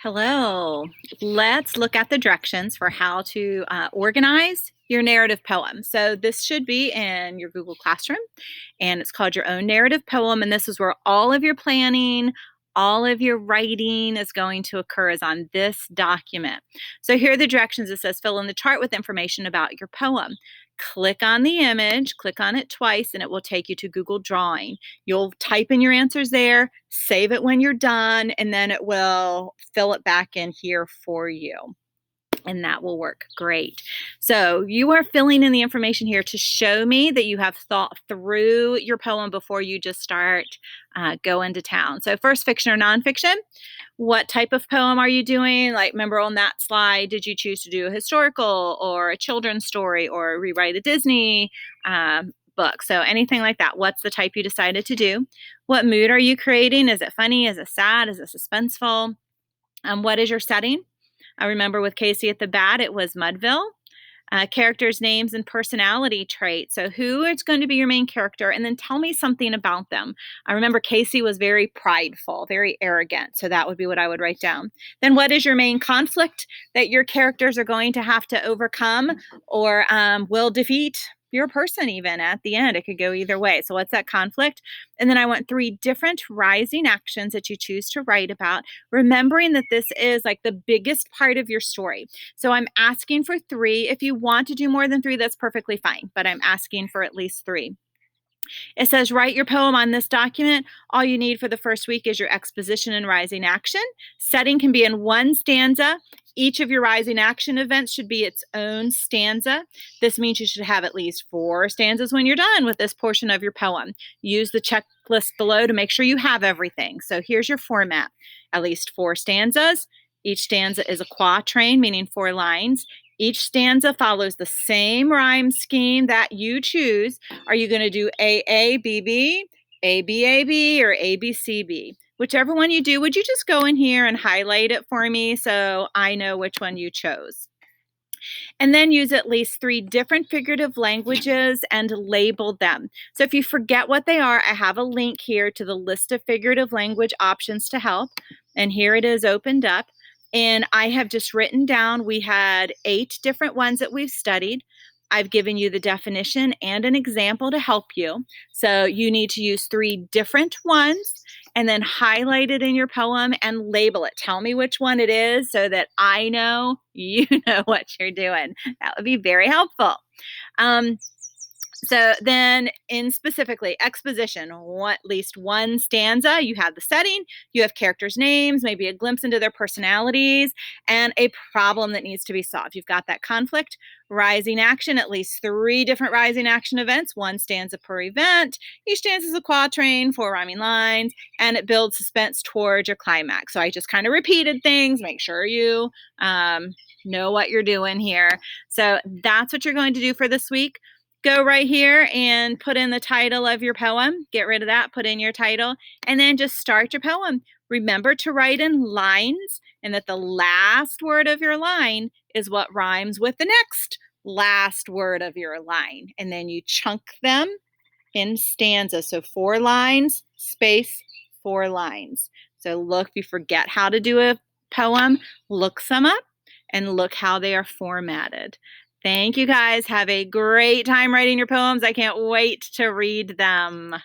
Hello. Let's look at the directions for how to organize your narrative poem. So this should be in your Google Classroom, and it's called Your Own Narrative Poem. And this is where all of your planning, all of your writing is going to occur is on this document. So here are the directions. It says fill in the chart with information about your poem. Click on the image, click on it twice, and it will take you to Google Drawing. You'll type in your answers there, save it when you're done, and then it will fill it back in here for you. And that will work great. So you are filling in the information here to show me that you have thought through your poem before you just start going to town. So first, fiction or nonfiction. What type of poem are you doing? Like, remember on that slide, did you choose to do a historical or a children's story or rewrite a Disney book? So anything like that. What's the type you decided to do? What mood are you creating? Is it funny? Is it sad? Is it suspenseful? What is your setting? I remember with Casey at the Bat, it was Mudville. Characters' names and personality traits. So who is going to be your main character? And then tell me something about them. I remember Casey was very prideful, very arrogant. So that would be what I would write down. Then what is your main conflict that your characters are going to have to overcome or will defeat your person even at the end? It could go either way. So what's that conflict? And then I want 3 different rising actions that you choose to write about, remembering that this is like the biggest part of your story. So I'm asking for 3. If you want to do more than 3, that's perfectly fine, but I'm asking for at least 3. It says write your poem on this document. All you need for the first week is your exposition and rising action. Setting can be in 1 stanza. Each of your rising action events should be its own stanza. This means you should have at least 4 stanzas when you're done with this portion of your poem. Use the checklist below to make sure you have everything. So here's your format. At least 4 stanzas. Each stanza is a quatrain, meaning 4 lines. Each stanza follows the same rhyme scheme that you choose. Are you going to do A A B B, A B A B, or A B C B? Whichever one you do, would you just go in here and highlight it for me so I know which one you chose? And then use at least 3 different figurative languages and label them. So if you forget what they are, I have a link here to the list of figurative language options to help. And here it is opened up. And I have just written down, we had 8 different ones that we've studied. I've given you the definition and an example to help you. So you need to use 3 different ones and then highlight it in your poem and label it. Tell me which one it is so that I know you know what you're doing. That would be very helpful. So then in specifically exposition, at least 1 stanza, you have the setting, you have characters' names, maybe a glimpse into their personalities, and a problem that needs to be solved. You've got that conflict. Rising action, at least 3 different rising action events, 1 stanza per event. Each stanza is a quatrain, 4 rhyming lines, and it builds suspense towards your climax. So I just kind of repeated things, make sure you know what you're doing here. So that's what you're going to do for this week. Go right here and put in the title of your poem. Get rid of that, put in your title, and then just start your poem. Remember to write in lines and that the last word of your line is what rhymes with the next last word of your line. And then you chunk them in stanzas. So 4 lines, space, 4 lines. So look, if you forget how to do a poem, look some up and look how they are formatted. Thank you guys. Have a great time writing your poems. I can't wait to read them.